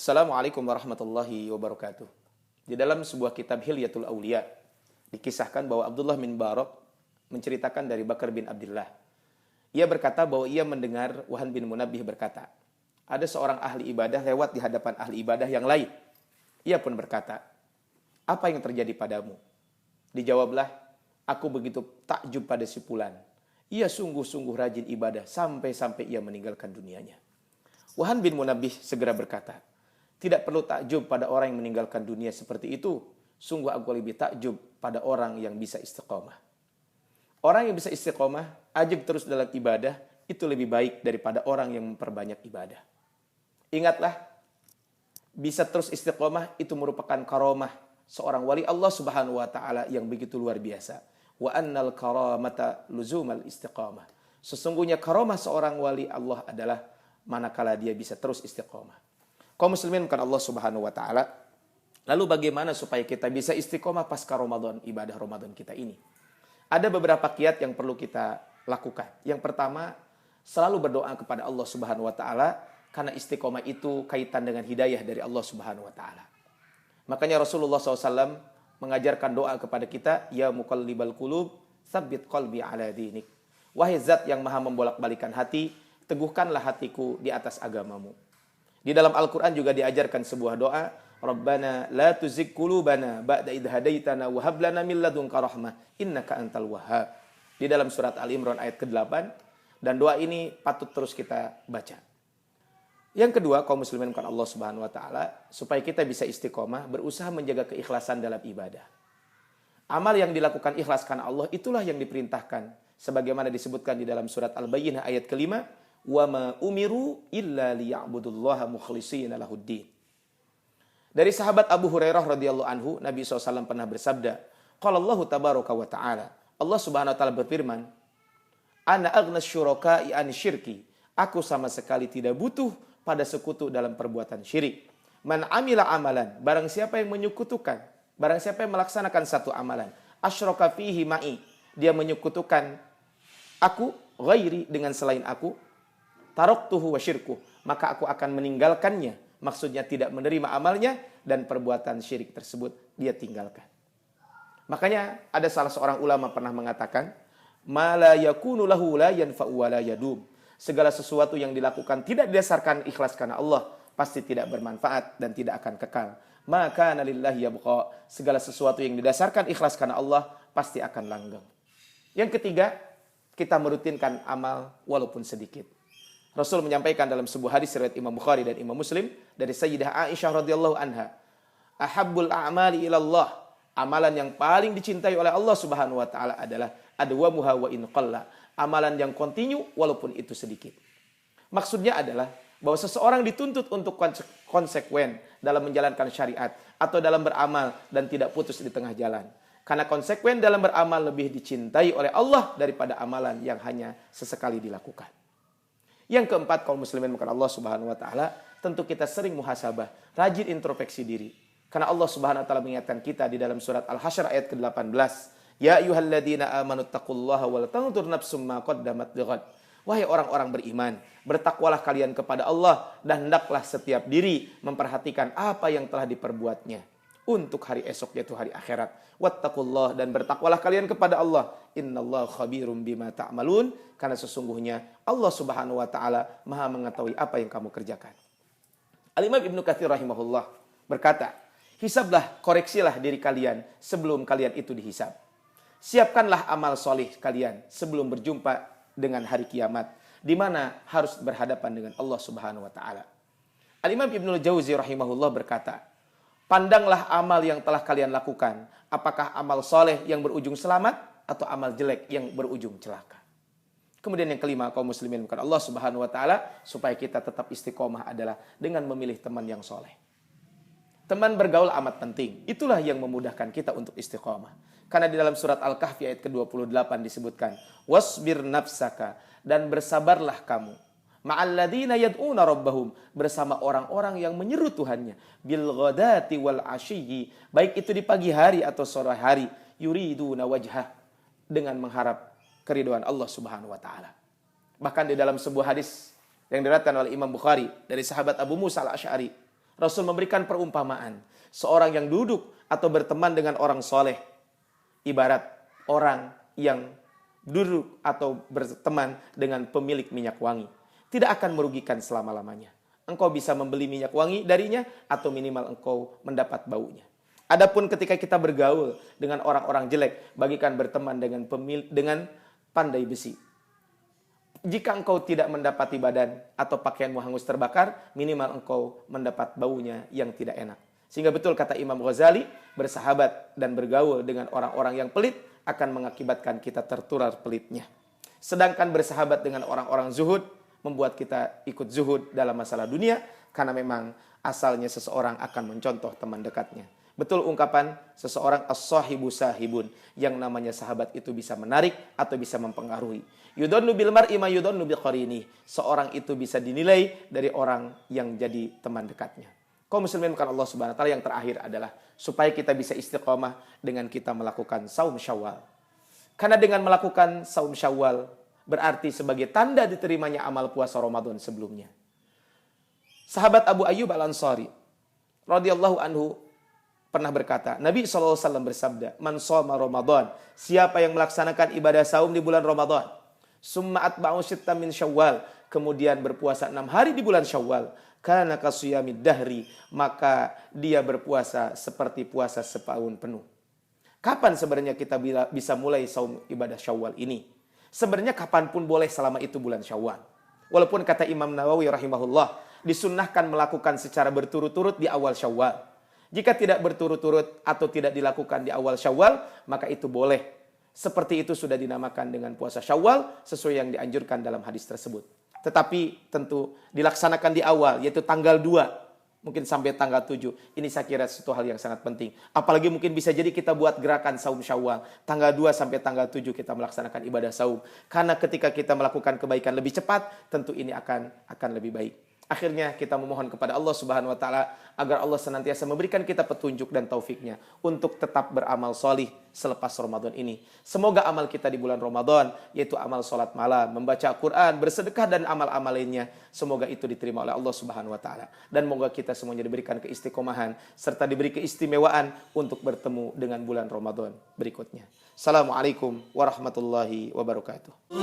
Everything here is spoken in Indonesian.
Assalamualaikum warahmatullahi wabarakatuh. Di dalam sebuah kitab Hilyatul Auliya dikisahkan bahwa Abdullah bin Barak menceritakan dari Bakar bin Abdullah. Ia berkata bahwa ia mendengar Wahan bin Munabbih berkata, ada seorang ahli ibadah lewat di hadapan ahli ibadah yang lain. Ia pun berkata, apa yang terjadi padamu? Dijawablah, aku begitu takjub pada si fulan. Ia sungguh-sungguh rajin ibadah sampai-sampai ia meninggalkan dunianya. Wahan bin Munabbih segera berkata, tidak perlu takjub pada orang yang meninggalkan dunia seperti itu. Sungguh aku lebih takjub pada orang yang bisa istiqomah. Orang yang bisa istiqomah, ajib terus dalam ibadah, itu lebih baik daripada orang yang memperbanyak ibadah. Ingatlah, bisa terus istiqomah itu merupakan karomah seorang wali Allah Subhanahu wa taala yang begitu luar biasa. Wa annal karamata luzumal istiqamah. Sesungguhnya karomah seorang wali Allah adalah manakala dia bisa terus istiqomah. Kaum muslimin bukan Allah Subhanahu wa taala. Lalu bagaimana supaya kita bisa istiqomah pasca Ramadan, ibadah Ramadan kita ini? Ada beberapa kiat yang perlu kita lakukan. Yang pertama, selalu berdoa kepada Allah Subhanahu wa taala karena istiqomah itu kaitan dengan hidayah dari Allah Subhanahu wa taala. Makanya Rasulullah SAW mengajarkan doa kepada kita, ya muqallibal qulub, tsabbit qalbi ala dinik. Wahai zat yang maha membolak-balikan hati, teguhkanlah hatiku di atas agamamu. Di dalam Al-Quran juga diajarkan sebuah doa, Rabbana la tuzigh qulubana ba'da idh hadaitana wa hab lana min ladunka rahmah innaka antal wahhab. Di dalam surat Al-Imran ayat ke-8, dan doa ini patut terus kita baca. Yang kedua, kaum muslimin bukan Allah Subhanahu wa taala, supaya kita bisa istiqomah, berusaha menjaga keikhlasan dalam ibadah. Amal yang dilakukan ikhlas karena Allah itulah yang diperintahkan sebagaimana disebutkan di dalam surat Al-Bayyinah ayat ke-5, wa ma umiru illa liya'budullaha mukhlishina lahuddin. Dari sahabat Abu Hurairah radhiyallahu anhu, Nabi SAW pernah bersabda, qala Allah tabaraka wa ta'ala, Allah Subhanahu wa taala berfirman, ana aghnas syuraka'i an syirki, aku sama sekali tidak butuh pada sekutu dalam perbuatan syirik. Man amila amalan, barang siapa yang menyekutukan, barang siapa yang melaksanakan satu amalan, asyraka fihi ma'i, dia menyekutukan aku ghairi dengan selain aku, taraktuhu wa syirkuh, maka aku akan meninggalkannya. Maksudnya tidak menerima amalnya dan perbuatan syirik tersebut dia tinggalkan. Makanya ada salah seorang ulama pernah mengatakan, ma la yakunu lahu la yanfa'u wa la yadum. Segala sesuatu yang dilakukan tidak didasarkan ikhlas karena Allah, pasti tidak bermanfaat dan tidak akan kekal. Maka nalillahi yabqa. Segala sesuatu yang didasarkan ikhlas karena Allah pasti akan langgeng. Yang ketiga, kita merutinkan amal walaupun sedikit. Rasul menyampaikan dalam sebuah hadis riwayat Imam Bukhari dan Imam Muslim dari Sayyidah Aisyah radhiyallahu anha, ahabbul a'mali ilallah, amalan yang paling dicintai oleh Allah Subhanahu wa taala adalah adwamuha wa in qalla, amalan yang kontinu walaupun itu sedikit. Maksudnya adalah bahwa seseorang dituntut untuk konsekuen dalam menjalankan syariat atau dalam beramal dan tidak putus di tengah jalan. Karena konsekuen dalam beramal lebih dicintai oleh Allah daripada amalan yang hanya sesekali dilakukan. Yang keempat, kaum muslimin bukan Allah Subhanahu wa taala, tentu kita sering muhasabah, rajin introspeksi diri. Karena Allah Subhanahu wa taala mengingatkan kita di dalam surat Al-Hasyr ayat ke-18, ya ayyuhalladzina amanu taqullaha wal tanzur nafsum ma qaddamat lighad. Wahai orang-orang beriman, bertakwalah kalian kepada Allah dan hendaklah setiap diri memperhatikan apa yang telah diperbuatnya untuk hari esok, yaitu hari akhirat. Wattaqullah, dan bertakwalah kalian kepada Allah. Innallaha khabirum bima ta'malun, karena sesungguhnya Allah Subhanahu wa taala Maha mengetahui apa yang kamu kerjakan. Al-Imam Ibnu Katsir rahimahullah berkata, hisablah, koreksilah diri kalian sebelum kalian itu dihisab. Siapkanlah amal solih kalian sebelum berjumpa dengan hari kiamat, di mana harus berhadapan dengan Allah Subhanahu wa taala. Al-Imam Ibnu Jauzi rahimahullah berkata, pandanglah amal yang telah kalian lakukan, apakah amal soleh yang berujung selamat atau amal jelek yang berujung celaka. Kemudian yang kelima, kaum muslimin bukan Allah Subhanahu wa taala, supaya kita tetap istiqomah adalah dengan memilih teman yang soleh. Teman bergaul amat penting. Itulah yang memudahkan kita untuk istiqomah. Karena di dalam surat Al-Kahfi ayat ke-28 disebutkan, wasbir nafsaka, dan bersabarlah kamu, ma'alladzina yad'una rabbahum, bersama orang-orang yang menyeru Tuhannya, bil ghadati wal ashiyyi, baik itu di pagi hari atau sore hari, yuriduna wajhah, dengan mengharap keridhaan Allah Subhanahu wa taala. Bahkan di dalam sebuah hadis yang diriwayatkan oleh Imam Bukhari dari sahabat Abu Musa al-Asy'ari, Rasul memberikan perumpamaan. Seorang yang duduk atau berteman dengan orang soleh, ibarat orang yang duduk atau berteman dengan pemilik minyak wangi. Tidak akan merugikan selama-lamanya. Engkau bisa membeli minyak wangi darinya atau minimal engkau mendapat baunya. Adapun ketika kita bergaul dengan orang-orang jelek, bagikan berteman dengan pandai besi. Jika engkau tidak mendapati badan atau pakaianmu hangus terbakar, minimal engkau mendapat baunya yang tidak enak. Sehingga betul kata Imam Ghazali, bersahabat dan bergaul dengan orang-orang yang pelit akan mengakibatkan kita tertular pelitnya. Sedangkan bersahabat dengan orang-orang zuhud membuat kita ikut zuhud dalam masalah dunia, karena memang asalnya seseorang akan mencontoh teman dekatnya. Betul ungkapan seseorang as-sahibu sahibun, yang namanya sahabat itu bisa menarik atau bisa mempengaruhi. Yudhannu bil mar'i ma yudhannu bi qarini. Seorang itu bisa dinilai dari orang yang jadi teman dekatnya. Kaum muslimin bukan Allah Subhanahu wa taala, yang terakhir adalah supaya kita bisa istiqomah dengan kita melakukan saum Syawal. Karena dengan melakukan saum Syawal berarti sebagai tanda diterimanya amal puasa Ramadan sebelumnya. Sahabat Abu Ayyub Al-Ansari radhiyallahu anhu pernah berkata, Nabi SAW bersabda, man shoma Ramadan, siapa yang melaksanakan ibadah saum di bulan Ramadan, summa atba'u sittan min Syawal, kemudian berpuasa 6 hari di bulan Syawal, kana kasiyamid dahri, maka dia berpuasa seperti puasa setahun penuh. Kapan sebenarnya kita bisa mulai saum ibadah Syawal ini? Sebenarnya kapanpun boleh selama itu bulan Syawal. Walaupun kata Imam Nawawi rahimahullah, disunnahkan melakukan secara berturut-turut di awal Syawal. Jika tidak berturut-turut atau tidak dilakukan di awal Syawal, maka itu boleh. Seperti itu sudah dinamakan dengan puasa Syawal sesuai yang dianjurkan dalam hadis tersebut. Tetapi tentu dilaksanakan di awal, yaitu tanggal 2. Mungkin sampai tanggal 7. Ini saya kira satu hal yang sangat penting. Apalagi mungkin bisa jadi kita buat gerakan saum Syawal. Tanggal 2 sampai tanggal 7 kita melaksanakan ibadah saum. Karena ketika kita melakukan kebaikan lebih cepat, tentu ini akan lebih baik. Akhirnya kita memohon kepada Allah Subhanahu wa taala agar Allah senantiasa memberikan kita petunjuk dan taufiknya untuk tetap beramal solih selepas Ramadan ini. Semoga amal kita di bulan Ramadan, yaitu amal sholat malam, membaca Al-Quran, bersedekah dan amal-amal lainnya, semoga itu diterima oleh Allah Subhanahu wa taala. Dan semoga kita semuanya diberikan keistiqomahan serta diberi keistimewaan untuk bertemu dengan bulan Ramadan berikutnya. Assalamualaikum warahmatullahi wabarakatuh.